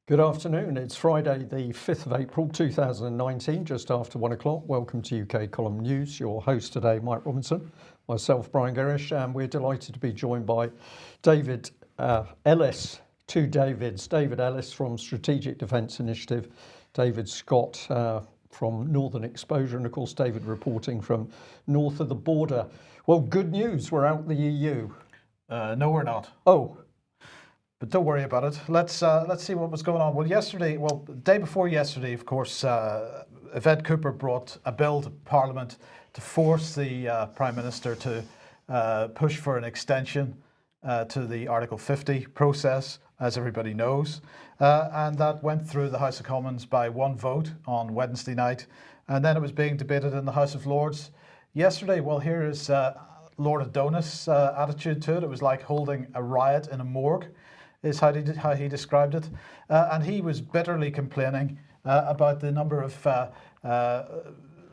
Good afternoon. It's Friday, the 5th of April 2019, just after 1 o'clock. Welcome to UK Column News. Your host today, Mike Robinson, myself, Brian Gerrish, and we're delighted to be joined by David Ellis, two Davids. David Ellis from Strategic Defence Initiative, David Scott from Northern Exposure, and of course David reporting from north of the border. Well, good news, we're out the EU. No, we're not. Oh. But don't worry about it. Let's see what was going on. Well, the day before yesterday, of course, Yvette Cooper brought a bill to Parliament to force the Prime Minister to push for an extension to the Article 50 process, as everybody knows. And that went through the House of Commons by one vote on Wednesday night. And then it was being debated in the House of Lords yesterday. Well, here is Lord Adonis' attitude to it. It was like holding a riot in a morgue, is how he described it. And he was bitterly complaining about the number of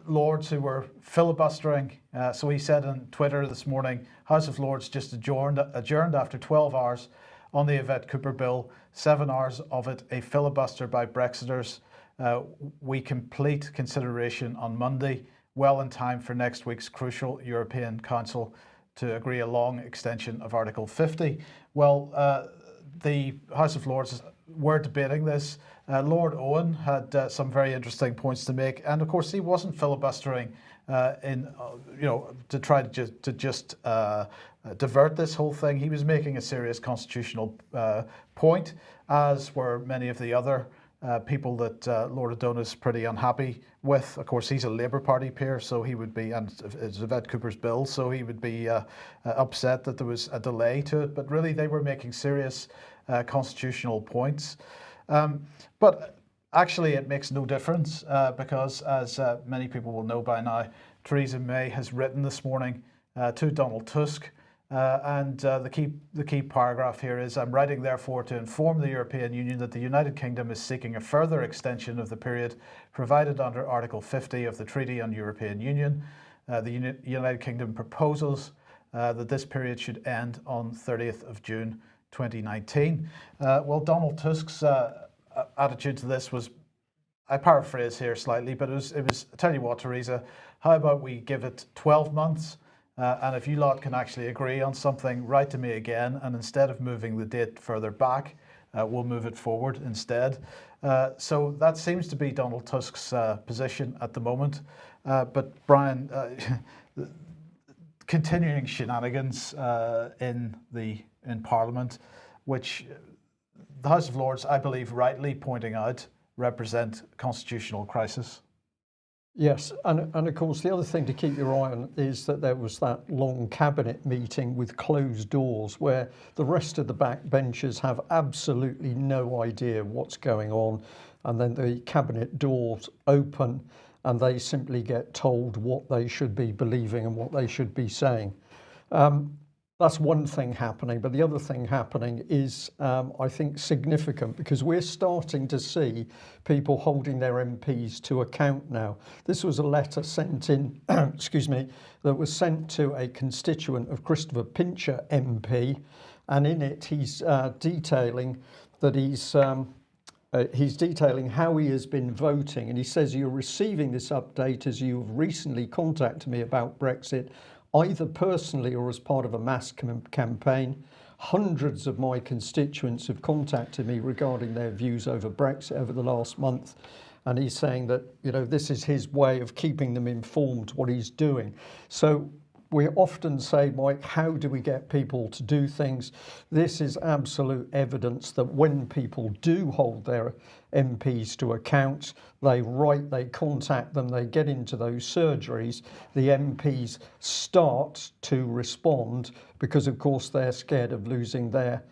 Lords who were filibustering. So he said on Twitter this morning, House of Lords just adjourned after 12 hours on the Yvette Cooper bill, 7 hours of it a filibuster by Brexiters. We complete consideration on Monday, well in time for next week's crucial European Council to agree a long extension of Article 50. Well, the House of Lords were debating this. Lord Owen had some very interesting points to make, and of course he wasn't filibustering to try to just divert this whole thing. He was making a serious constitutional point, as were many of the other people that Lord Adonis is pretty unhappy with. Of course, he's a Labour Party peer, so he would be, and it's Yvette Cooper's bill, so he would be upset that there was a delay to it. But really, they were making serious constitutional points. But actually, it makes no difference because, as many people will know by now, Theresa May has written this morning to Donald Tusk. And the key paragraph here is, I'm writing therefore to inform the European Union that the United Kingdom is seeking a further extension of the period provided under Article 50 of the Treaty on European Union. The United Kingdom proposes that this period should end on 30th of June 2019. Well, Donald Tusk's attitude to this was, I paraphrase here slightly, but it was tell you what, Theresa, how about we give it 12 months? And if you lot can actually agree on something, write to me again, and instead of moving the date further back, we'll move it forward instead. So that seems to be Donald Tusk's position at the moment. But Brian, continuing shenanigans in Parliament, which the House of Lords, I believe, rightly pointing out, represent constitutional crisis. Yes, and of course the other thing to keep your eye on is that there was that long cabinet meeting with closed doors where the rest of the backbenchers have absolutely no idea what's going on, and then the cabinet doors open and they simply get told what they should be believing and what they should be saying. That's one thing happening, but the other thing happening is, I think, significant, because we're starting to see people holding their MPs to account now. This was a letter sent in, excuse me, that was sent to a constituent of Christopher Pincher MP, and in it he's detailing that he's detailing how he has been voting, and he says, "You're receiving this update as you've recently contacted me about Brexit, either personally or as part of a mass campaign. Hundreds of my constituents have contacted me regarding their views over Brexit over the last month." And he's saying that, this is his way of keeping them informed what he's doing. So we often say, Mike, how do we get people to do things? This is absolute evidence that when people do hold their MPs to account, they write, they contact them, they get into those surgeries, the MPs start to respond because, of course, they're scared of losing their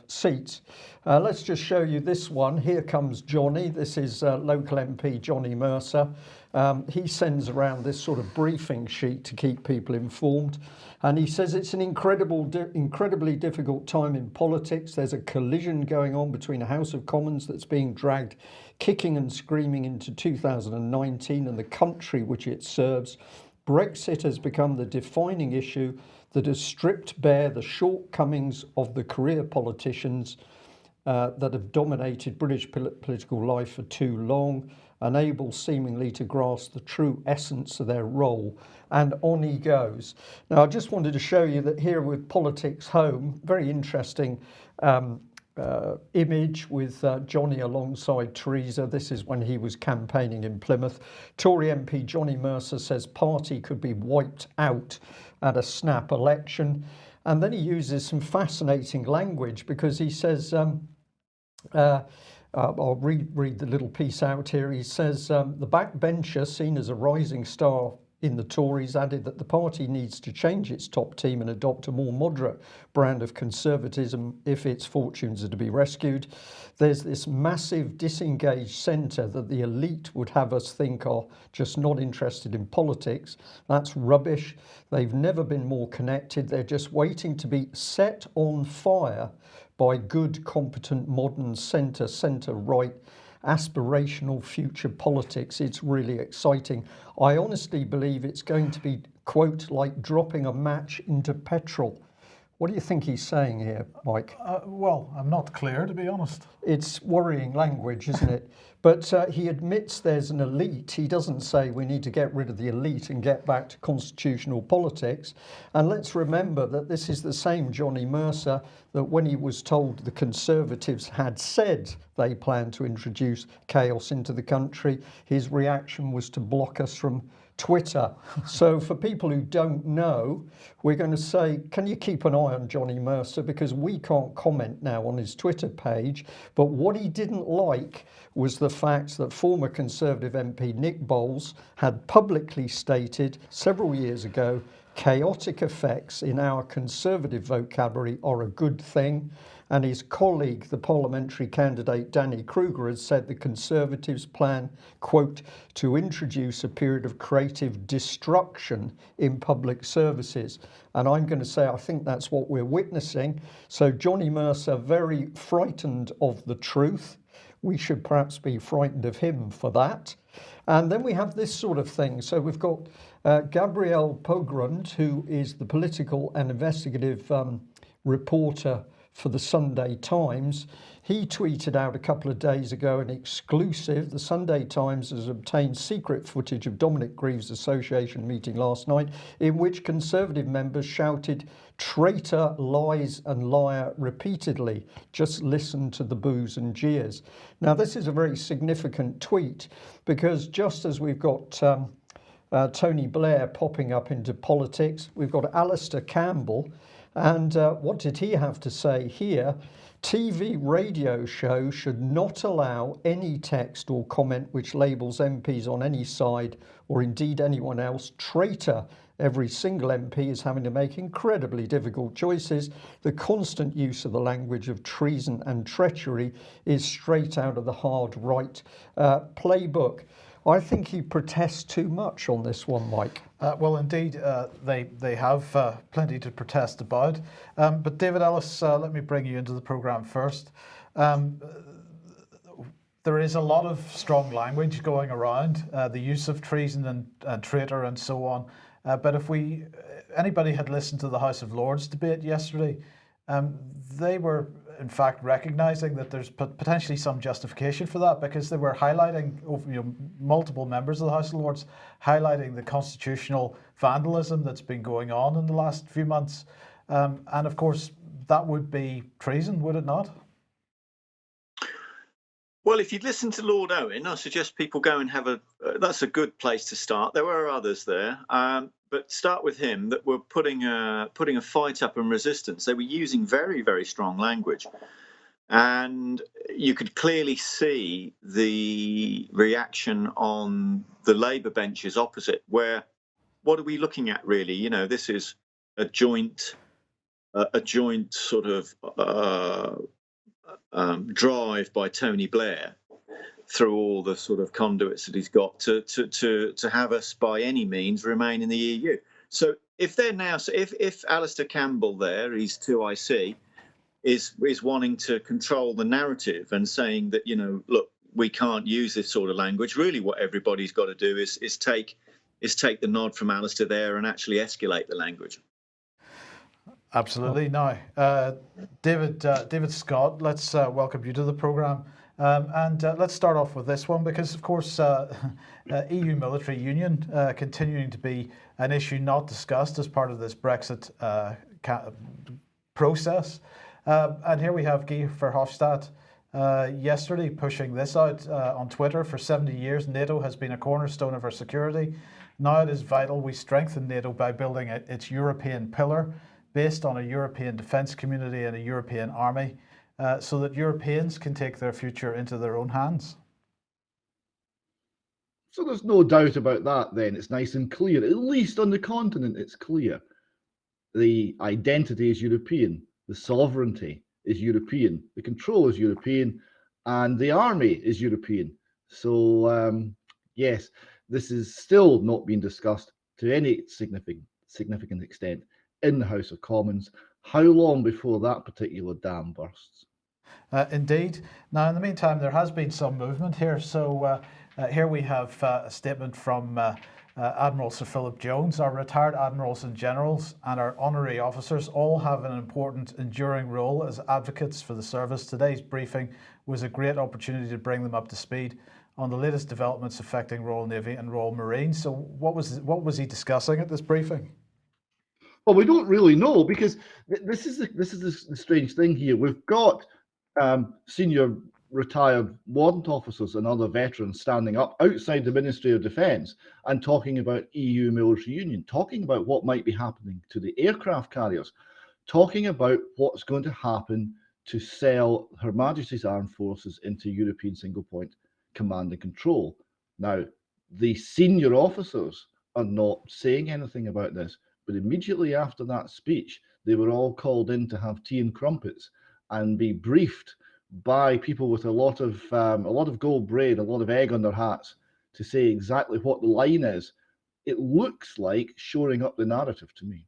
seats. Let's just show you this one. Here comes Johnny. This is local MP Johnny Mercer. He sends around this sort of briefing sheet to keep people informed. And he says it's an incredibly difficult time in politics. There's a collision going on between a House of Commons that's being dragged kicking and screaming into 2019 and the country which it serves. Brexit has become the defining issue that has stripped bare the shortcomings of the career politicians that have dominated British political life for too long, unable seemingly to grasp the true essence of their role. And on he goes. Now, I just wanted to show you that here with Politics Home, very interesting image with Johnny alongside Theresa. This is when he was campaigning in Plymouth. Tory MP Johnny Mercer says party could be wiped out at a snap election. And then he uses some fascinating language, because he says, I'll read the little piece out here. He says, the backbencher, seen as a rising star in the Tories, added that the party needs to change its top team and adopt a more moderate brand of conservatism if its fortunes are to be rescued. There's this massive disengaged centre that the elite would have us think are just not interested in politics. That's rubbish. They've never been more connected. They're just waiting to be set on fire by good, competent, modern centre-right aspirational future politics. It's really exciting. I honestly believe it's going to be, quote, like dropping a match into petrol. What do you think he's saying here, Mike? Well, I'm not clear, to be honest. It's worrying language, isn't it? But he admits there's an elite. He doesn't say we need to get rid of the elite and get back to constitutional politics. And let's remember that this is the same Johnny Mercer that when he was told the Conservatives had said they planned to introduce chaos into the country, his reaction was to block us from Twitter. So for people who don't know, we're going to say, can you keep an eye on Johnny Mercer, because we can't comment now on his Twitter page. But what he didn't like was the fact that former Conservative MP Nick Bowles had publicly stated several years ago, chaotic effects in our Conservative vocabulary are a good thing. And his colleague, the parliamentary candidate Danny Kruger, has said the Conservatives plan, quote, to introduce a period of creative destruction in public services. And I'm going to say I think that's what we're witnessing. So Johnny Mercer, very frightened of the truth. We should perhaps be frightened of him for that. And then we have this sort of thing. So we've got Gabrielle Pogrund, who is the political and investigative reporter for the Sunday Times. He tweeted out a couple of days ago an exclusive. The Sunday Times has obtained secret footage of Dominic Grieve's association meeting last night, in which Conservative members shouted traitor, lies and liar repeatedly. Just listen to the boos and jeers. Now, this is a very significant tweet, because just as we've got Tony Blair popping up into politics, we've got Alastair Campbell. And what did he have to say here? TV radio show should not allow any text or comment which labels MPs on any side, or indeed anyone else, traitor. Every single MP is having to make incredibly difficult choices. The constant use of the language of treason and treachery is straight out of the hard right playbook. I think he protests too much on this one, Mike. Well, indeed, they have plenty to protest about. But David Ellis, let me bring you into the programme first. There is a lot of strong language going around, the use of treason and traitor and so on. But if anybody had listened to the House of Lords debate yesterday, they were in fact recognising that there's potentially some justification for that, because they were highlighting, multiple members of the House of Lords highlighting the constitutional vandalism that's been going on in the last few months. And of course, that would be treason, would it not? Well, if you'd listen to Lord Owen, I suggest people go and have that's a good place to start. There were others there, but start with him that were putting a fight up and resistance. They were using very, very strong language. And you could clearly see the reaction on the Labour benches opposite, where what are we looking at really? This is a joint sort of drive by Tony Blair through all the sort of conduits that he's got to have us by any means remain in the EU. So if they're now, if Alastair Campbell there, he's 2IC, is wanting to control the narrative and saying that, look, we can't use this sort of language. Really, what everybody's got to do is take the nod from Alastair there and actually escalate the language. Absolutely. Now, David Scott, let's welcome you to the programme. And let's start off with this one because, of course, EU military union continuing to be an issue not discussed as part of this Brexit process. And here we have Guy Verhofstadt yesterday pushing this out on Twitter. For 70 years, NATO has been a cornerstone of our security. Now it is vital we strengthen NATO by building its European pillar based on a European defence community and a European army, so that Europeans can take their future into their own hands. So there's no doubt about that then. It's nice and clear. At least on the continent, it's clear. The identity is European. The sovereignty is European. The control is European. And the army is European. So, yes, this is still not being discussed to any significant extent in the House of Commons. How long before that particular dam bursts? Indeed. Now, in the meantime, there has been some movement here. So here we have a statement from Admiral Sir Philip Jones. Our retired admirals and generals and our honorary officers all have an important, enduring role as advocates for the service. Today's briefing was a great opportunity to bring them up to speed on the latest developments affecting Royal Navy and Royal Marines. So what was he discussing at this briefing? Well, we don't really know because this is the strange thing here. We've got senior retired warrant officers and other veterans standing up outside the Ministry of Defence and talking about EU military union, talking about what might be happening to the aircraft carriers, talking about what's going to happen to sell Her Majesty's Armed Forces into European single point command and control. Now, the senior officers are not saying anything about this. But immediately after that speech, they were all called in to have tea and crumpets and be briefed by people with a lot of gold braid, a lot of egg on their hats to say exactly what the line is. It looks like shoring up the narrative to me.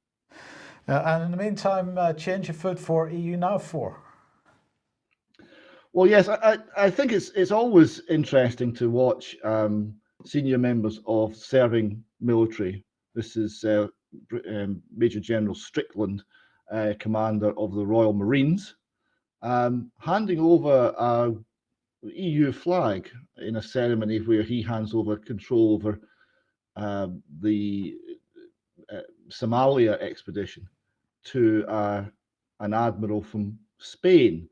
And in the meantime, change of foot for EU Now 4. Well, yes, I think it's always interesting to watch senior members of serving military. This is Major General Strickland, commander of the Royal Marines, handing over a EU flag in a ceremony where he hands over control over the Somalia expedition to an admiral from Spain,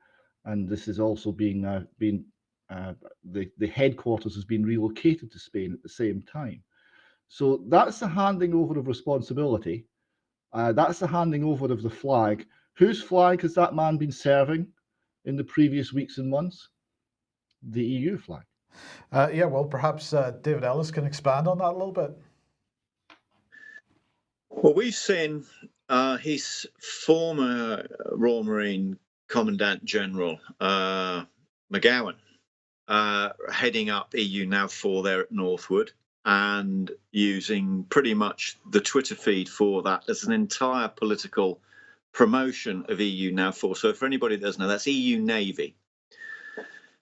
and this is also being the headquarters has been relocated to Spain at the same time. So that's the handing over of responsibility. That's the handing over of the flag. Whose flag has that man been serving in the previous weeks and months? The EU flag. Yeah, well, perhaps David Ellis can expand on that a little bit. Well, we've seen his former Royal Marine Commandant General, McGowan, heading up EU Now 4 there at Northwood, and using pretty much the Twitter feed for that as an entire political promotion of EU Now 4. So for anybody that doesn't know, that's EU Navy.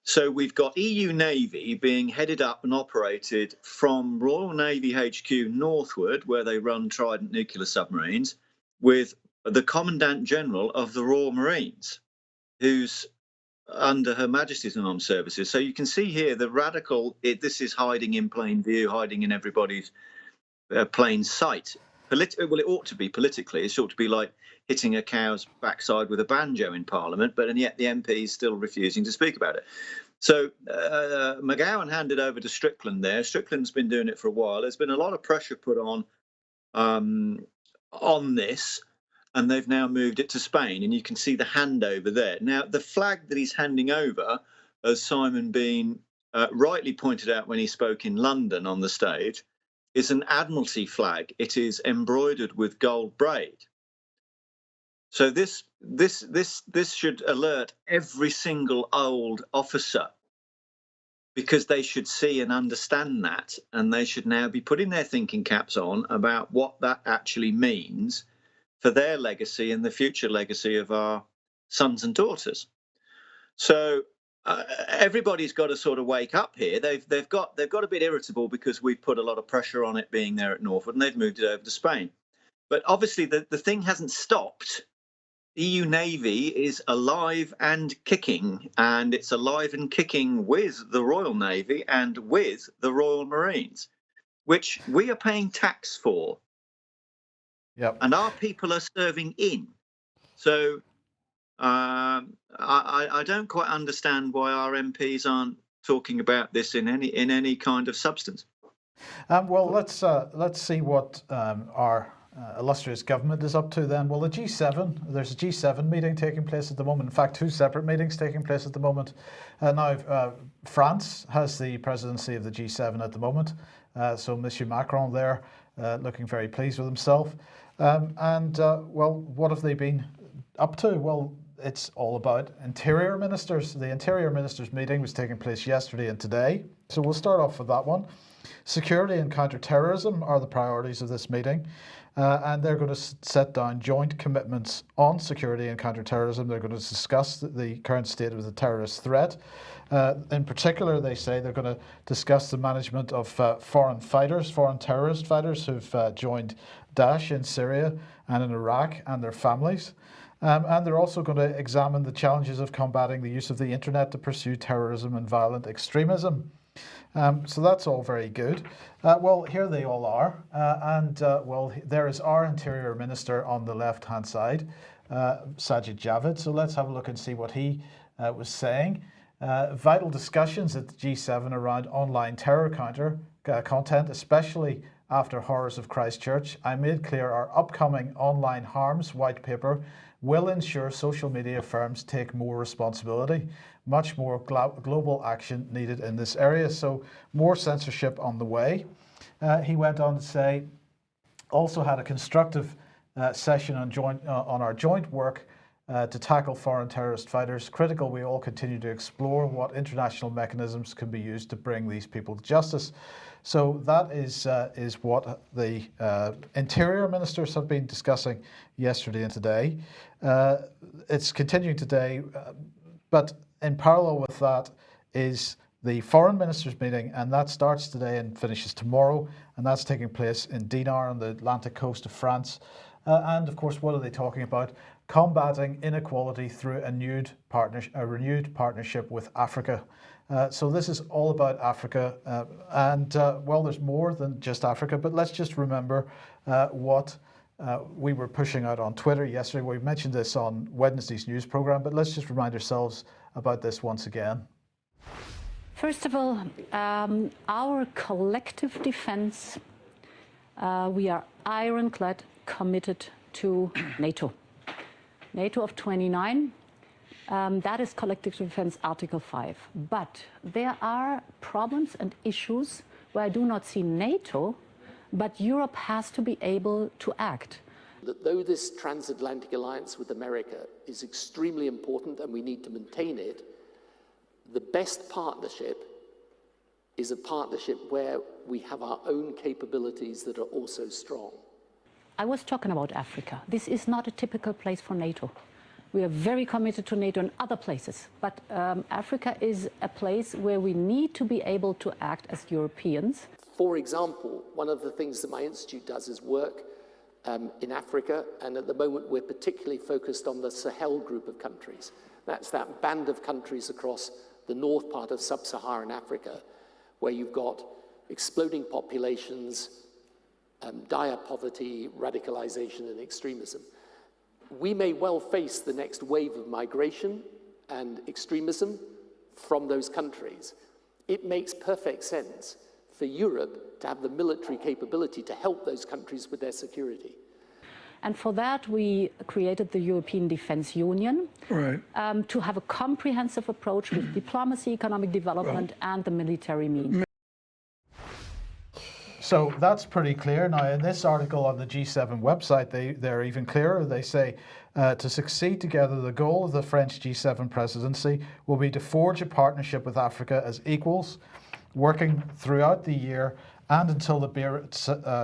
So we've got EU Navy being headed up and operated from Royal Navy HQ Northwood, where they run Trident nuclear submarines, with the Commandant General of the Royal Marines, who's under Her Majesty's Armed Services. So you can see here the radical, this is hiding in plain view, hiding in everybody's plain sight. Well, it ought to be politically. It ought to be like hitting a cow's backside with a banjo in Parliament, but and yet the MP is still refusing to speak about it. So McGowan handed over to Strickland there. Strickland's been doing it for a while. There's been a lot of pressure put on this, and they've now moved it to Spain, and you can see the handover there. Now, the flag that he's handing over, as Simon Bean rightly pointed out when he spoke in London on the stage, is an Admiralty flag. It is embroidered with gold braid. So this should alert every single old officer, because they should see and understand that, and they should now be putting their thinking caps on about what that actually means for their legacy and the future legacy of our sons and daughters. So everybody's got to sort of wake up here. They've got a bit irritable because we've put a lot of pressure on it being there at Northwood, and they've moved it over to Spain. But obviously the thing hasn't stopped EU Navy is alive and kicking, and it's alive and kicking with the Royal Navy and with the Royal Marines, which we are paying tax for. Yep. And our people are serving in. So I don't quite understand why our MPs aren't talking about this in any kind of substance. Well, let's see what our illustrious government is up to then. Well, there's a G7 meeting taking place at the moment. In fact, two separate meetings taking place at the moment. Now, France has the presidency of the G7 at the moment. So Monsieur Macron there looking very pleased with himself. Well, what have they been up to? Well, it's all about interior ministers. The interior ministers meeting was taking place yesterday and today. So we'll start off with that one. Security and counter-terrorism are the priorities of this meeting. And they're going to set down joint commitments on security and counter-terrorism. They're going to discuss the current state of the terrorist threat. In particular, they say they're going to discuss the management of foreign terrorist fighters who've joined Daesh in Syria and in Iraq and their families. And they're also going to examine the challenges of combating the use of the internet to pursue terrorism and violent extremism. So that's all very good. Well, here they all are. Well, there is our Interior Minister on the left-hand side, Sajid Javid. So let's have a look and see what he was saying. Vital discussions at the G7 around online terror content, especially after horrors of Christchurch. I made clear our upcoming online harms white paper will ensure social media firms take more responsibility. Much more global action needed in this area. So more censorship on the way. He went on to say, also had a constructive session on our joint work to tackle foreign terrorist fighters. Critical we all continue to explore what international mechanisms can be used to bring these people to justice. So that is what the interior ministers have been discussing yesterday and today. It's continuing today, but in parallel with that is the foreign ministers meeting, and that starts today and finishes tomorrow, and that's taking place in Dinard on the Atlantic coast of France. And of course, what are they talking about? Combating inequality through a renewed partnership with Africa. So this is all about Africa, well, there's more than just Africa, but let's just remember what we were pushing out on Twitter yesterday. We mentioned this on Wednesday's news program, but let's just remind ourselves about this once again. First of all, our collective defense, we are ironclad committed to NATO. NATO of 29, that is collective defense Article 5. But there are problems and issues where I do not see NATO, but Europe has to be able to act. That though this transatlantic alliance with America is extremely important and we need to maintain it, the best partnership is a partnership where we have our own capabilities that are also strong. I was talking about Africa. This is not a typical place for NATO. We are very committed to NATO in other places, but Africa is a place where we need to be able to act as Europeans. For example, one of the things that my institute does is work in Africa, and at the moment we're particularly focused on the Sahel group of countries. That's that band of countries across the north part of sub-Saharan Africa, where you've got exploding populations, dire poverty, radicalization and extremism. We may well face the next wave of migration and extremism from those countries. It makes perfect sense for Europe to have the military capability to help those countries with their security. And for that, we created the European Defence Union, right, to have a comprehensive approach with diplomacy, economic development, and the military means. So that's pretty clear. Now, in this article on the G7 website, they're even clearer. They say, to succeed together, the goal of the French G7 presidency will be to forge a partnership with Africa as equals, working throughout the year and until the Beirut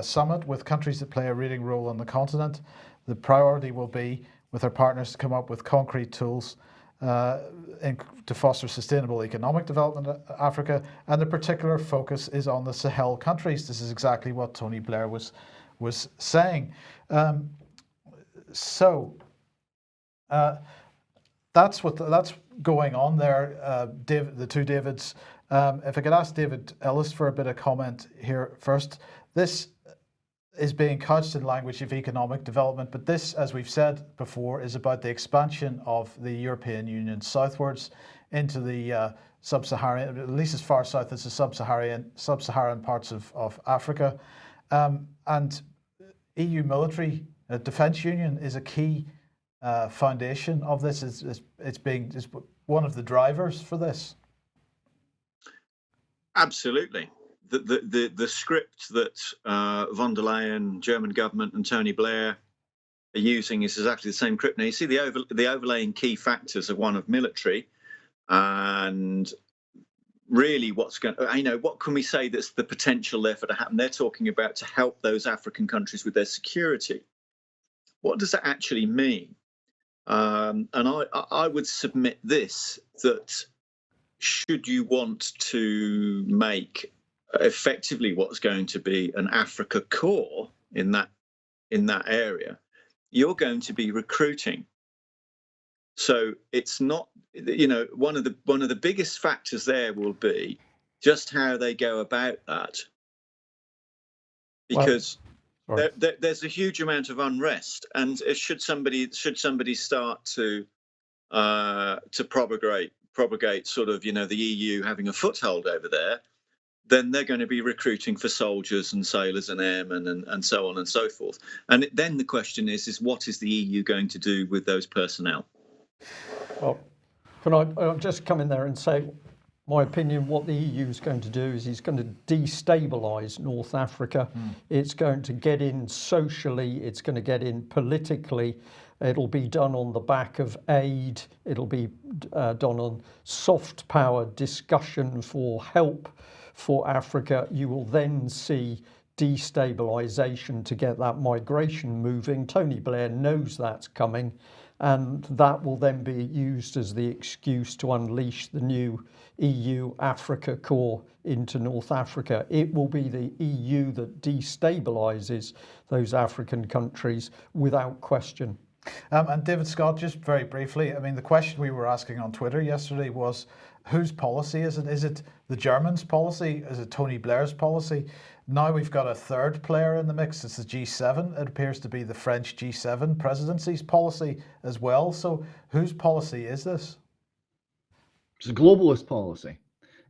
summit with countries that play a leading role on the continent. The priority will be, with our partners, to come up with concrete tools to foster sustainable economic development in Africa, and the particular focus is on the Sahel countries. This is exactly what Tony Blair was saying. So That's going on there. The two Davids. If I could ask David Ellis for a bit of comment here first. This is being couched in language of economic development, but this, as we've said before, is about the expansion of the European Union southwards into the sub-Saharan, at least as far south as the sub-Saharan parts of Africa. And EU military defence union is a key foundation of this. It's one of the drivers for this. Absolutely. The script that von der Leyen, German government, and Tony Blair are using is exactly the same script. Now, you see the overlaying key factors of one of military, and really what can we say that's the potential there for to happen? They're talking about to help those African countries with their security. What does that actually mean? And I would submit this, that should you want to make effectively what's going to be an Africa core in that area, you're going to be recruiting. So it's not, one of the biggest factors there will be just how they go about that, because there's a huge amount of unrest, and should somebody start to propagate sort of the EU having a foothold over there, then they're going to be recruiting for soldiers and sailors and airmen and so on and so forth. And then the question is what is the EU going to do with those personnel? Well, can I just come in there and say, my opinion, what the EU is going to do is it's going to destabilise North Africa. It's going to get in socially, it's going to get in politically. It'll be done on the back of aid. It'll be done on soft power discussion for help for Africa. You will then see destabilisation to get that migration moving. Tony Blair knows that's coming, and that will then be used as the excuse to unleash the new EU Africa Corps into North Africa. It will be the EU that destabilises those African countries without question. And David Scott, just very briefly, I mean, the question we were asking on Twitter yesterday was, whose policy is it? Is it the Germans' policy? Is it Tony Blair's policy? Now we've got a third player in the mix. It's the G7. It appears to be the French G7 presidency's policy as well. So whose policy is this? It's a globalist policy.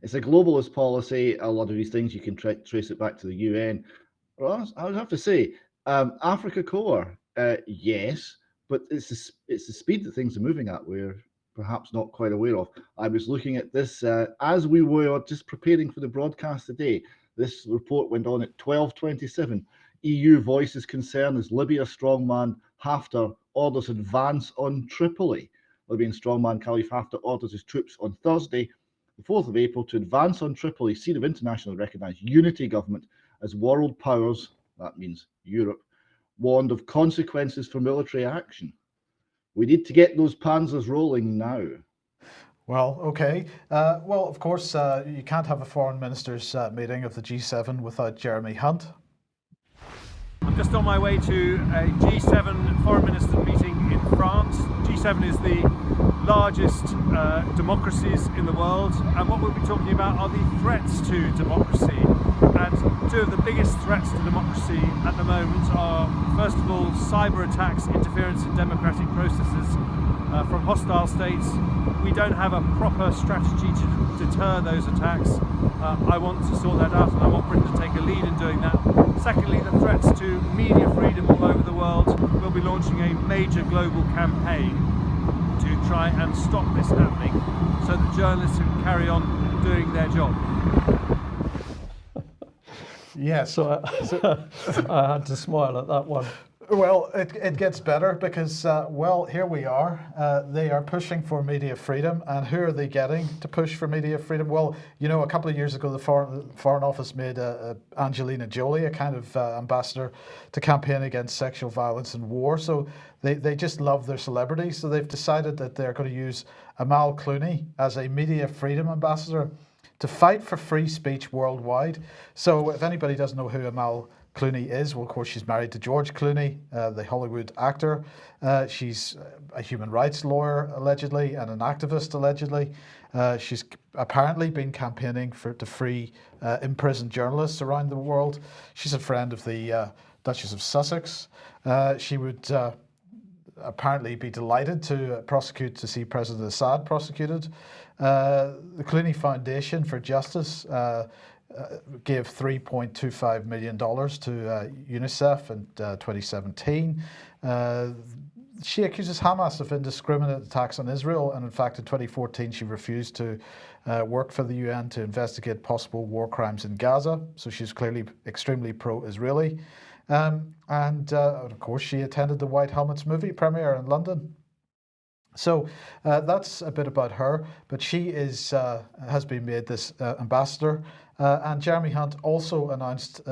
It's a globalist policy. A lot of these things you can trace it back to the UN. Well, I would have to say, Africa Corps, yes, but it's the speed that things are moving at we're perhaps not quite aware of. I was looking at this as we were just preparing for the broadcast today. This report went on at 12:27. EU voices concern as Libya strongman Haftar orders advance on Tripoli. Libyan strongman Khalifa Haftar orders his troops on Thursday, the 4th of April, to advance on Tripoli, seat of internationally recognised unity government, as world powers, that means Europe, warned of consequences for military action. We need to get those panzers rolling now. Well, okay. Well, of course, you can't have a foreign ministers meeting of the G7 without Jeremy Hunt. I'm just on my way to a G7 foreign minister meeting in France. G7 is the largest democracies in the world, and what we'll be talking about are the threats to democracy. And two of the biggest threats to democracy at the moment are, first of all, cyber attacks, interference in democratic processes from hostile states. We don't have a proper strategy to deter those attacks. I want to sort that out, and I want Britain to take a lead in doing that. Secondly, the threats to media freedom all over the world. We'll be launching a major global campaign to try and stop this happening so that journalists can carry on doing their job. Yes. So I had to smile at that one. Well, it gets better because, well, here we are. They are pushing for media freedom. And who are they getting to push for media freedom? Well, you know, a couple of years ago, the Foreign Office made Angelina Jolie a kind of ambassador to campaign against sexual violence and war. So they just love their celebrities. So they've decided that they're going to use Amal Clooney as a media freedom ambassador to fight for free speech worldwide. So if anybody doesn't know who Amal Clooney is. Well, of course, she's married to George Clooney, the Hollywood actor. She's a human rights lawyer, allegedly, and an activist, allegedly. She's apparently been campaigning to free imprisoned journalists around the world. She's a friend of the Duchess of Sussex. She would apparently be delighted to see President Assad prosecuted. The Clooney Foundation for Justice gave $3.25 million to UNICEF in 2017. She accuses Hamas of indiscriminate attacks on Israel, and in fact in 2014 she refused to work for the UN to investigate possible war crimes in Gaza, so she's clearly extremely pro-Israeli. And of course she attended the White Helmets movie premiere in London. So that's a bit about her, but she has been made this ambassador. And Jeremy Hunt also announced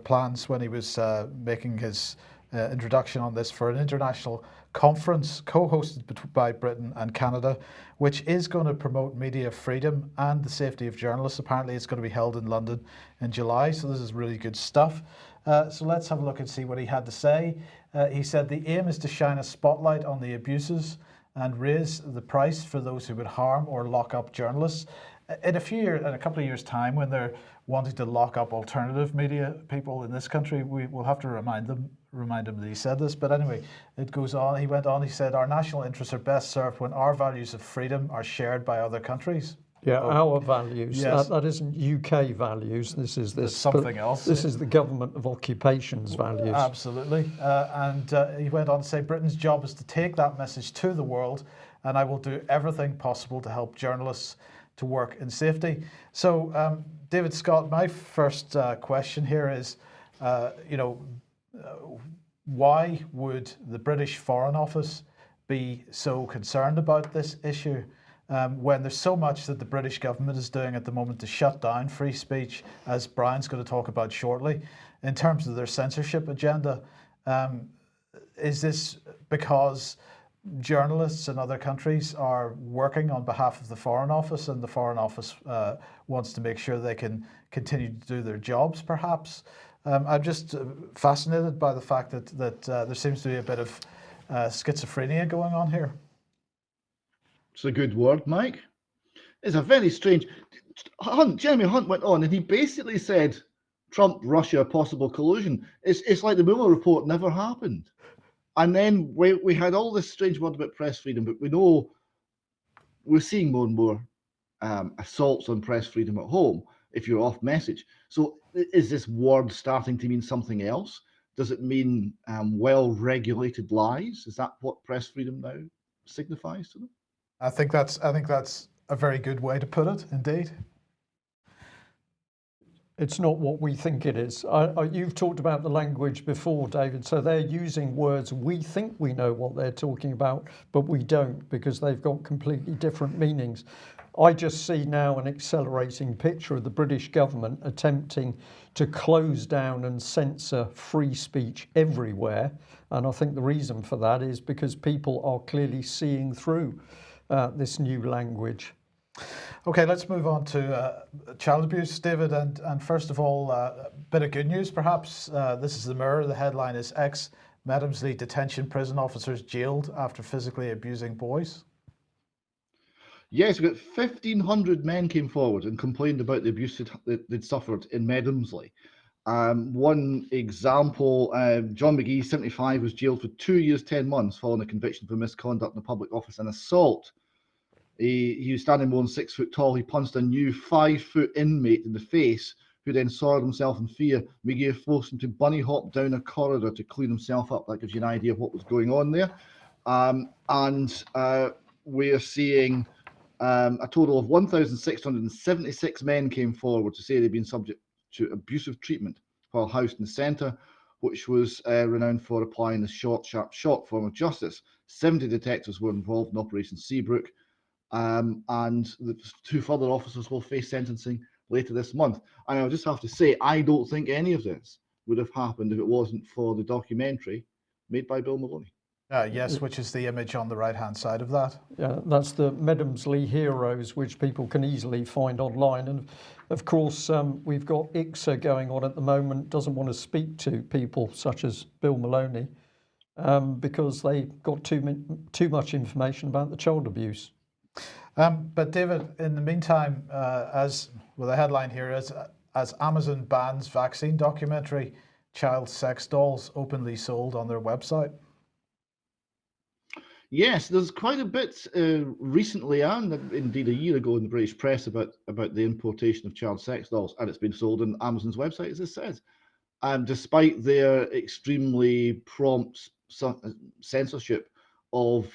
plans when he was making his introduction on this for an international conference co-hosted by Britain and Canada, which is going to promote media freedom and the safety of journalists. Apparently it's going to be held in London in July, so this is really good stuff. So let's have a look and see what he had to say. He said the aim is to shine a spotlight on the abuses and raise the price for those who would harm or lock up journalists. In a couple of years' time, when they're wanting to lock up alternative media people in this country, we will have to remind him that he said this. But anyway, it goes on. He went on. He said, "Our national interests are best served when our values of freedom are shared by other countries." Yeah, our values. Yes. That isn't UK values. This is There's something else. This is the government of occupation's values. Absolutely. And he went on to say, Britain's job is to take that message to the world, and I will do everything possible to help journalists to work in safety. So, David Scott, my first question here is, why would the British Foreign Office be so concerned about this issue when there's so much that the British government is doing at the moment to shut down free speech, as Brian's going to talk about shortly, in terms of their censorship agenda? Is this because journalists in other countries are working on behalf of the Foreign Office, and the Foreign Office wants to make sure they can continue to do their jobs, perhaps? I'm just fascinated by the fact that there seems to be a bit of schizophrenia going on here. It's a good word, Mike. It's a very strange... Jeremy Hunt went on and he basically said Trump, Russia, possible collusion. It's like the Mueller report never happened. And then we had all this strange word about press freedom, but we know we're seeing more and more assaults on press freedom at home if you're off message. So is this word starting to mean something else? Does it mean well-regulated lies? Is that what press freedom now signifies to them? I think that's a very good way to put it, indeed. It's not what we think it is. You've talked about the language before, David, so they're using words we think we know what they're talking about, but we don't, because they've got completely different meanings. I just see now an accelerating picture of the British government attempting to close down and censor free speech everywhere, and I think the reason for that is because people are clearly seeing through this new language. Okay, let's move on to child abuse, David. And first of all, a bit of good news, perhaps. This is the Mirror. The headline is Ex-Medomsley Detention prison officers jailed after physically abusing boys. Yes, we've got 1,500 men came forward and complained about the abuse they'd suffered in Medomsley. One example, John McGee, 75, was jailed for 2 years, 10 months following a conviction for misconduct in a public office and assault. He was standing more than 6 foot tall. He punched a new 5-foot inmate in the face, who then soiled himself in fear. McGee forced him to bunny hop down a corridor to clean himself up. That gives you an idea of what was going on there. We're seeing a total of 1,676 men came forward to say they'd been subject to abusive treatment while housed in the centre, which was renowned for applying the short, sharp, short form of justice. 70 detectives were involved in Operation Seabrook, and the 2 further officers will face sentencing later this month. And I'll just have to say, I don't think any of this would have happened if it wasn't for the documentary made by Bill Maloney. Yes, which is the image on the right-hand side of that. Yeah, that's the Medomsley Heroes, which people can easily find online. And of course, we've got ICSA going on at the moment, doesn't want to speak to people such as Bill Maloney because they got too much information about the child abuse. But David, in the meantime, as well, the headline here is, as Amazon bans vaccine documentary, child sex dolls openly sold on their website. Yes, there's quite a bit recently, and indeed a year ago in the British press, about the importation of child sex dolls, and it's been sold on Amazon's website, as it says. And despite their extremely prompt censorship of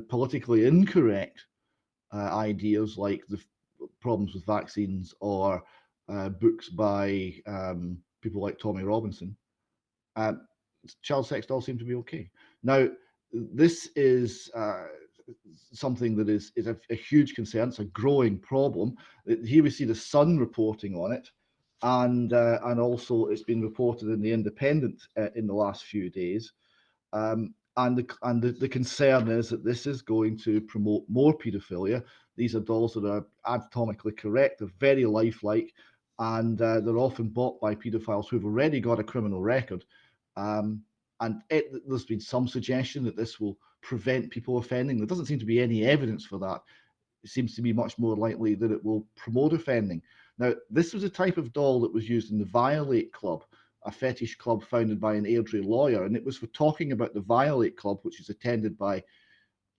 politically incorrect ideas like the problems with vaccines or books by people like Tommy Robinson, child sex dolls seem to be okay. Now, this is something that is a huge concern. It's a growing problem. Here we see the Sun reporting on it, and also it's been reported in the Independent in the last few days. And the concern is that this is going to promote more paedophilia. These are dolls that are anatomically correct, they're very lifelike, and they're often bought by paedophiles who've already got a criminal record. And there's been some suggestion that this will prevent people offending. There doesn't seem to be any evidence for that. It seems to be much more likely that it will promote offending. Now, this was a type of doll that was used in the Violate Club, a fetish club founded by an Airdrie lawyer, and it was for talking about the Violate Club, which is attended by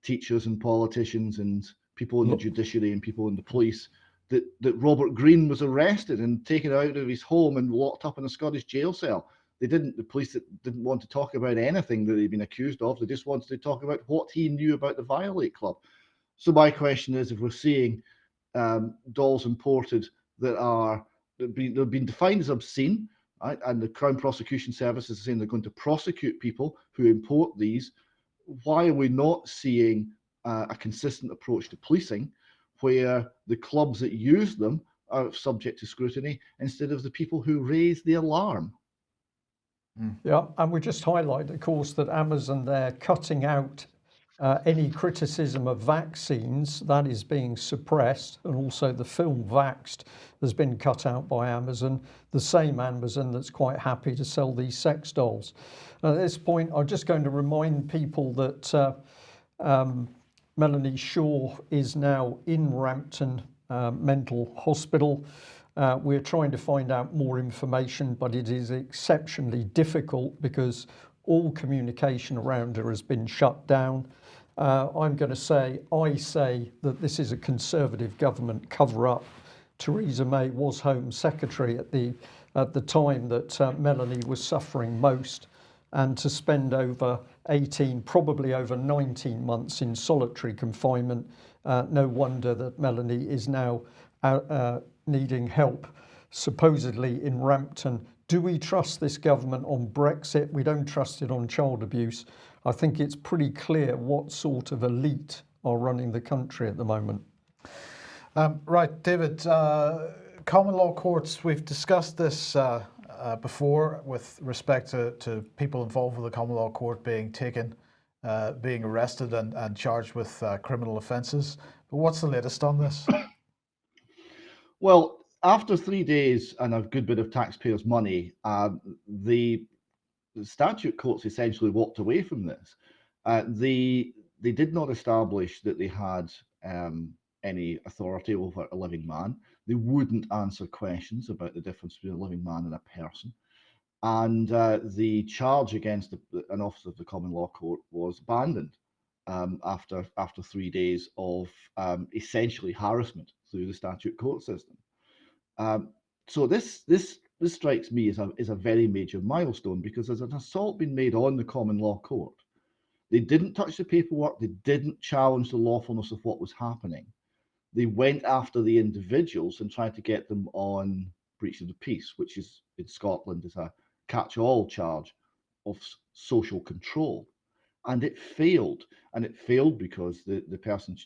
teachers and politicians and people in the judiciary and people in the police, that Robert Greene was arrested and taken out of his home and locked up in a Scottish jail cell. The police didn't want to talk about anything that he'd been accused of. They just wanted to talk about what he knew about the Violate Club. So my question is, if we're seeing dolls imported that have been defined as obscene, right, and the Crown Prosecution Service is saying they're going to prosecute people who import these, why are we not seeing a consistent approach to policing where the clubs that use them are subject to scrutiny instead of the people who raise the alarm? Yeah, and we just highlight, of course, that Amazon, they're cutting out any criticism of vaccines. That is being suppressed, and also the film Vaxxed has been cut out by Amazon, the same Amazon that's quite happy to sell these sex dolls. At this point, I'm just going to remind people that Melanie Shaw is now in Rampton Mental Hospital. We're trying to find out more information, but it is exceptionally difficult because all communication around her has been shut down. I'm going to say, I say that this is a Conservative government cover-up. Theresa May was Home Secretary at the time that Melanie was suffering most, and to spend over 18, probably over 19 months in solitary confinement, no wonder that Melanie is now needing help, supposedly in Rampton. Do we trust this government on Brexit? We don't trust it on child abuse. I think it's pretty clear what sort of elite are running the country at the moment. Right, David, common law courts, we've discussed this before with respect to people involved with the common law court being taken, being arrested and charged with criminal offences. But what's the latest on this? Well, after 3 days and a good bit of taxpayers' money, the statute courts essentially walked away from this. They did not establish that they had any authority over a living man. They wouldn't answer questions about the difference between a living man and a person. And the charge against an officer of the common law court was abandoned after 3 days of essentially harassment through the statute court system. So this strikes me as a very major milestone, because there's an assault being made on the common law court. They didn't touch the paperwork. They didn't challenge the lawfulness of what was happening. They went after the individuals and tried to get them on breach of the peace, which is in Scotland is a catch-all charge of social control. And it failed. And it failed because the person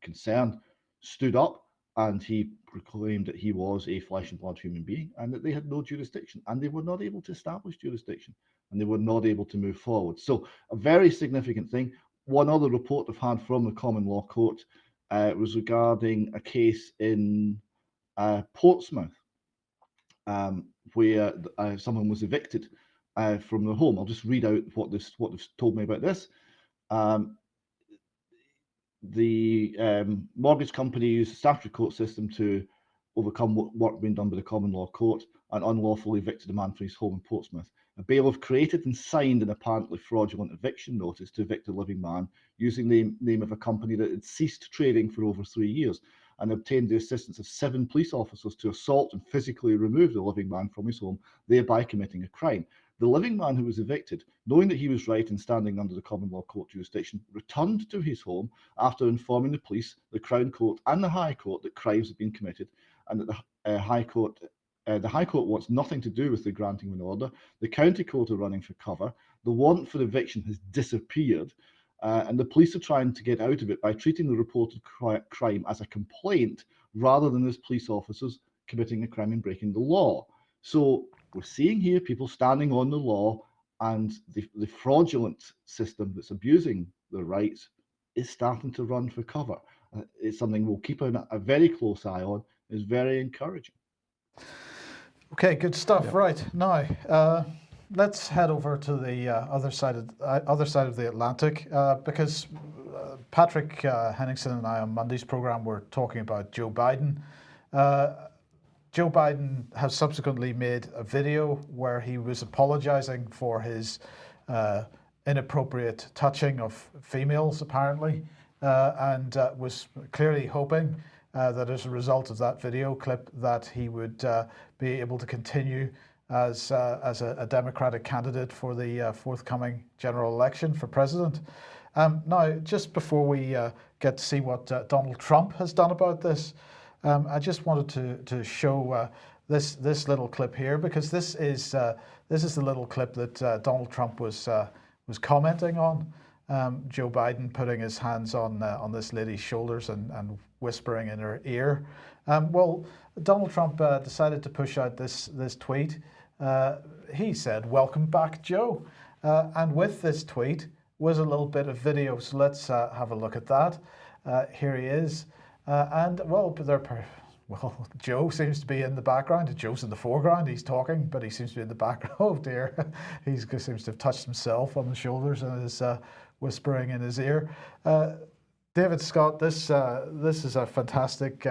concerned stood up and he proclaimed that he was a flesh and blood human being and that they had no jurisdiction, and they were not able to establish jurisdiction, and they were not able to move forward. So a very significant thing. One other report I've had from the Common Law Court was regarding a case in Portsmouth, where someone was evicted from their home. I'll just read out what they've told me about this. The mortgage company used the statutory court system to overcome work being done by the Common Law Court and unlawfully evicted a man from his home in Portsmouth. A bailiff created and signed an apparently fraudulent eviction notice to evict a living man using the name of a company that had ceased trading for over 3 years, and obtained the assistance of 7 police officers to assault and physically remove the living man from his home, thereby committing a crime. The living man who was evicted, knowing that he was right in standing under the Common Law Court jurisdiction, returned to his home after informing the police, the Crown Court and the High Court that crimes had been committed, and that the High Court wants nothing to do with the granting of an order. The County Court are running for cover. The warrant for eviction has disappeared, and the police are trying to get out of it by treating the reported crime as a complaint rather than as police officers committing a crime and breaking the law. So we're seeing here people standing on the law, and the fraudulent system that's abusing their rights is starting to run for cover. It's something we'll keep a very close eye on. It's very encouraging. Okay, good stuff. Yep. Right, now let's head over to the other side of the Atlantic, because Patrick Henningsen and I on Monday's programme were talking about Joe Biden. Joe Biden has subsequently made a video where he was apologising for his inappropriate touching of females, apparently, and was clearly hoping that as a result of that video clip that he would be able to continue as a Democratic candidate for the forthcoming general election for president. Now, just before we get to see what Donald Trump has done about this, I just wanted to show this little clip here, because this is the little clip that Donald Trump was commenting on. Joe Biden putting his hands on this lady's shoulders and whispering in her ear. Well, Donald Trump decided to push out this tweet. He said, "Welcome back, Joe," and with this tweet was a little bit of video. So let's have a look at that. Here he is, and well, Joe seems to be in the background. Joe's in the foreground. He's talking, but he seems to be in the background. Oh dear, he seems to have touched himself on the shoulders and is whispering in his ear. David Scott, this is a fantastic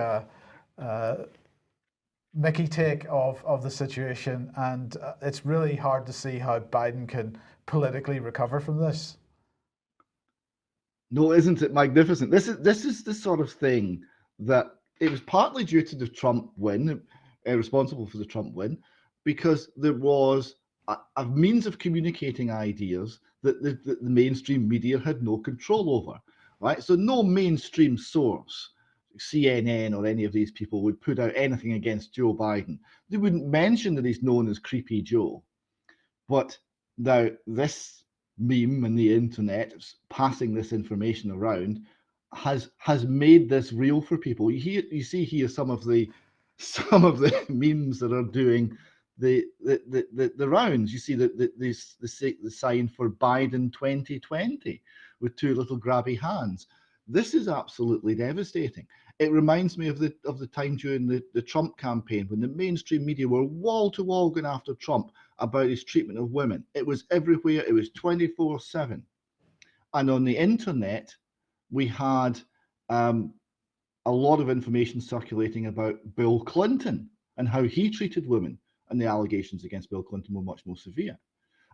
Mickey take of the situation, and it's really hard to see how Biden can politically recover from this. No, isn't it magnificent? This is the sort of thing that it was partly due to the Trump win, responsible for the Trump win, because there was a means of communicating ideas that the mainstream media had no control over, right? So no mainstream source, CNN or any of these people, would put out anything against Joe Biden. They wouldn't mention that he's known as Creepy Joe. But now this meme and the internet passing this information around has made this real for people. You see here some of the memes that are doing the rounds. You see the sign for Biden 2020 with 2 little grabby hands. This is absolutely devastating. It reminds me of the time during the Trump campaign when the mainstream media were wall to wall going after Trump about his treatment of women. It was everywhere. It was 24/7. And on the internet, we had a lot of information circulating about Bill Clinton and how he treated women, and the allegations against Bill Clinton were much more severe.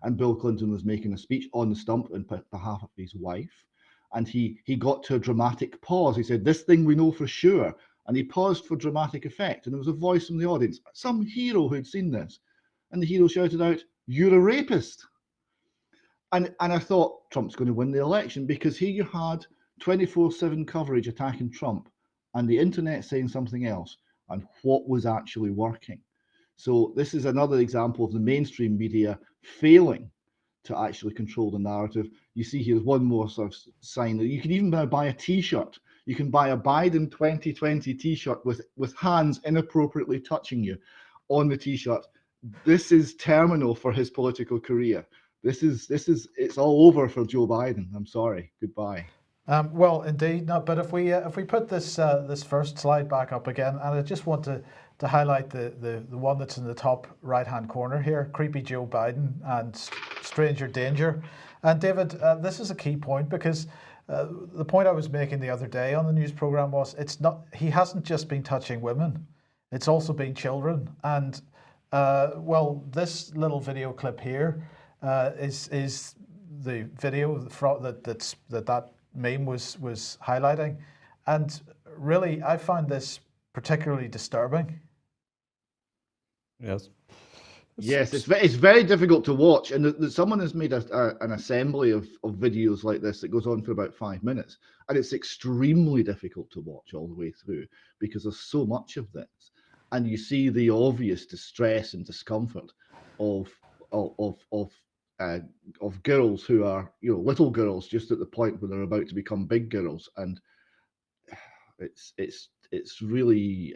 And Bill Clinton was making a speech on the stump on behalf of his wife, and he got to a dramatic pause. He said, "This thing we know for sure," and he paused for dramatic effect, and there was a voice from the audience, some hero who'd seen this, and the hero shouted out, "You're a rapist." And I thought Trump's going to win the election, because here you had 24/7 coverage attacking Trump and the internet saying something else, and what was actually working. So this is another example of the mainstream media failing to actually control the narrative. You see here's one more sort of sign that you can even now buy a t-shirt. You can buy a Biden 2020 t-shirt with hands inappropriately touching you on the t-shirt. This is terminal for his political career. It's all over for Joe Biden. I'm sorry. Goodbye. Well, indeed. No, but if we put this this first slide back up again, and I just want to highlight the one that's in the top right-hand corner here, creepy Joe Biden and stranger danger. And David, this is a key point, because the point I was making the other day on the news program was he hasn't just been touching women, it's also been children. And well, this little video clip here is the video that meme was highlighting, and really I find this particularly disturbing. Yes. Yes, it's very difficult to watch, and someone has made an assembly of videos like this that goes on for about 5 minutes, and it's extremely difficult to watch all the way through because there's so much of this, and you see the obvious distress and discomfort of girls who are, you know, little girls just at the point where they're about to become big girls, and it's really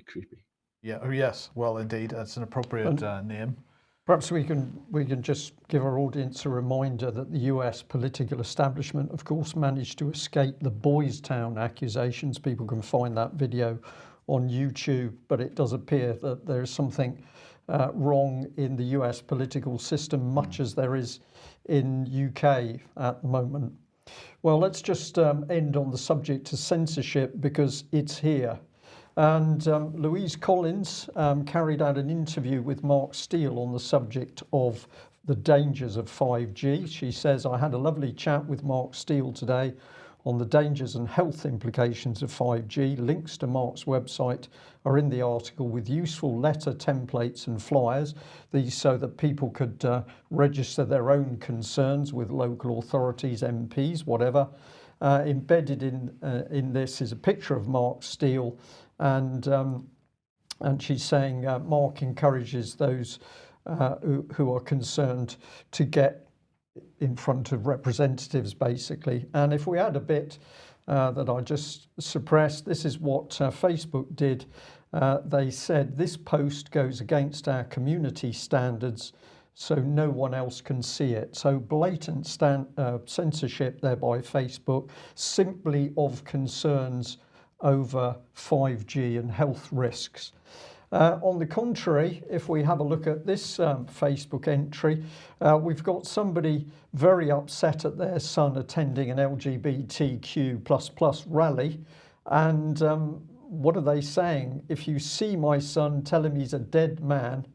creepy. Yeah. Oh, yes. Well, indeed, that's an appropriate name. Perhaps we can just give our audience a reminder that the US political establishment, of course, managed to escape the Boys Town accusations. People can find that video on YouTube, but it does appear that there is something wrong in the US political system, much as there is in UK at the moment. Well, let's just end on the subject of censorship, because it's here. And Louise Collins carried out an interview with Mark Steele on the subject of the dangers of 5G. She says, I had a lovely chat with Mark Steele today on the dangers and health implications of 5G. Links to Mark's website are in the article, with useful letter templates and flyers, these so that people could register their own concerns with local authorities, MPs, whatever. Embedded in this is a picture of Mark Steele, and she's saying Mark encourages those who are concerned to get in front of representatives, basically. And if we add a bit that I just suppressed, this is what Facebook did. They said, this post goes against our community standards, so no one else can see it. So blatant censorship there by Facebook, simply of concerns over 5G and health risks. On the contrary, if we have a look at this Facebook entry, we've got somebody very upset at their son attending an LGBTQ++ rally. And what are they saying? If you see my son, tell him he's a dead man.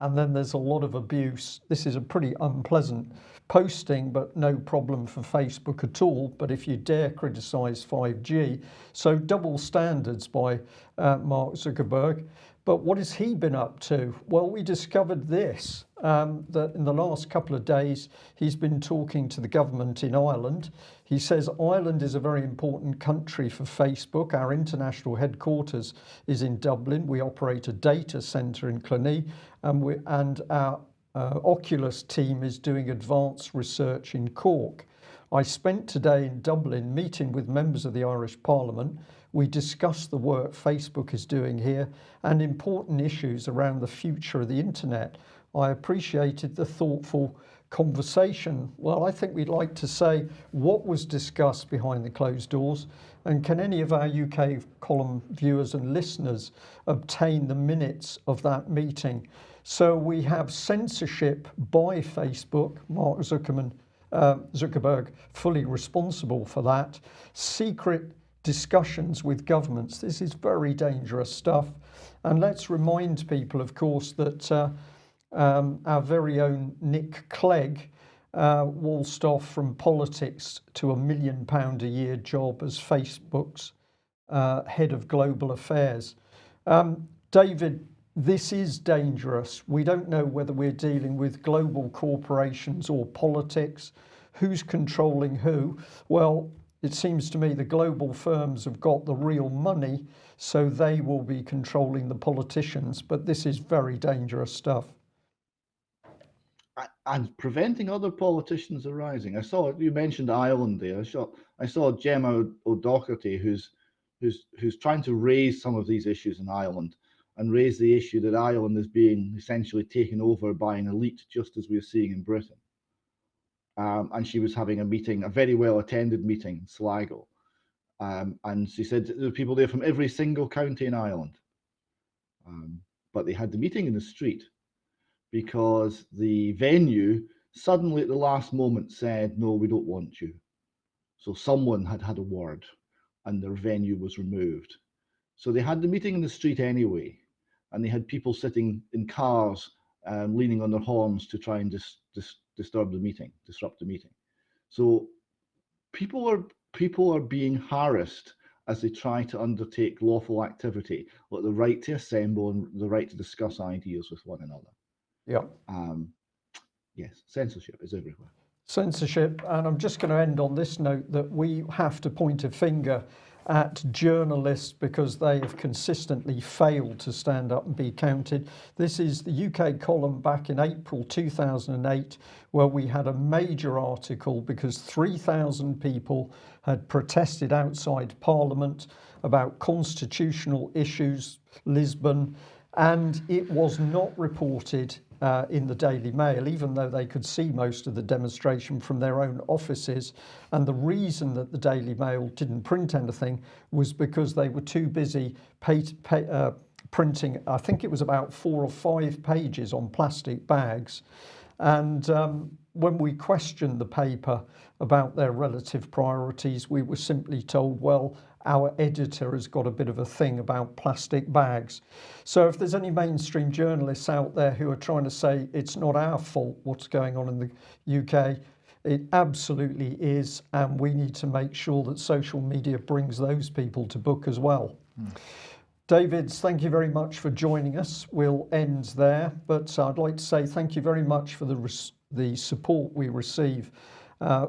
And then there's a lot of abuse. This is a pretty unpleasant posting, but no problem for Facebook at all. But if you dare criticize 5G, so double standards by Mark Zuckerberg. But what has he been up to? Well, we discovered this, that in the last couple of days, he's been talking to the government in Ireland. He says Ireland is a very important country for Facebook. Our international headquarters is in Dublin. We operate a data centre in Cluny, and our Oculus team is doing advanced research in Cork. I spent today in Dublin meeting with members of the Irish Parliament. We discussed the work Facebook is doing here and important issues around the future of the internet. I appreciated the thoughtful conversation. Well, I think we'd like to say what was discussed behind the closed doors, and can any of our UK column viewers and listeners obtain the minutes of that meeting? So we have censorship by Facebook, Mark Zuckerberg fully responsible for that, secret discussions with governments. This is very dangerous stuff. And let's remind people, of course, that our very own Nick Clegg waltzed off from politics to £1 million a year job as Facebook's head of global affairs. David, this is dangerous. We don't know whether we're dealing with global corporations or politics. Who's controlling who? Well, it seems to me the global firms have got the real money, so they will be controlling the politicians. But this is very dangerous stuff. and preventing other politicians arising. I saw you mentioned Ireland there. I saw Gemma O'Doherty, who's trying to raise some of these issues in Ireland, and raise the issue that Ireland is being essentially taken over by an elite, just as we're seeing in Britain. And she was having a meeting, a very well attended meeting in Sligo, and she said there were people there from every single county in Ireland, but they had the meeting in the street, because the venue suddenly at the last moment said, no, we don't want you. So someone had had a word and their venue was removed. So they had the meeting in the street anyway, and they had people sitting in cars, leaning on their horns to try and disrupt the meeting. So people are being harassed as they try to undertake lawful activity, like the right to assemble and the right to discuss ideas with one another. Yeah. Yes, censorship is everywhere. Censorship, and I'm just going to end on this note that we have to point a finger at journalists because they have consistently failed to stand up and be counted. This is the UK column back in April 2008, where we had a major article because 3,000 people had protested outside Parliament about constitutional issues, Lisbon, and it was not reported in the Daily Mail, even though they could see most of the demonstration from their own offices. And the reason that the Daily Mail didn't print anything was because they were too busy printing, I think it was about 4 or 5 pages on plastic bags. And when we questioned the paper about their relative priorities, we were simply told, well, our editor has got a bit of a thing about plastic bags. So if there's any mainstream journalists out there who are trying to say it's not our fault what's going on in the UK, it absolutely is, and we need to make sure that social media brings those people to book as well. Davids, thank you very much for joining us. We'll end there, but I'd like to say thank you very much for the support we receive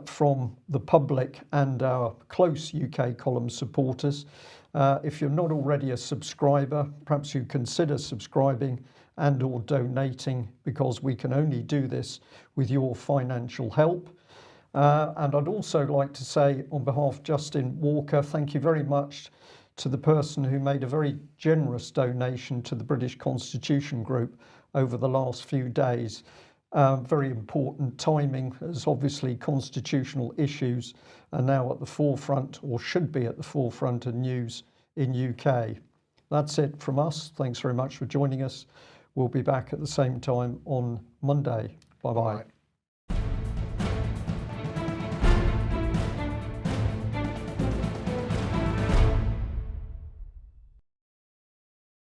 from the public and our close UK column supporters. If you're not already a subscriber, perhaps you consider subscribing and or donating, because we can only do this with your financial help. And I'd also like to say on behalf of Justin Walker, thank you very much to the person who made a very generous donation to the British Constitution Group over the last few days. Very important timing, as obviously constitutional issues are now at the forefront, or should be at the forefront of news in UK. That's it from us. Thanks very much for joining us. We'll be back at the same time on Monday. Bye-bye.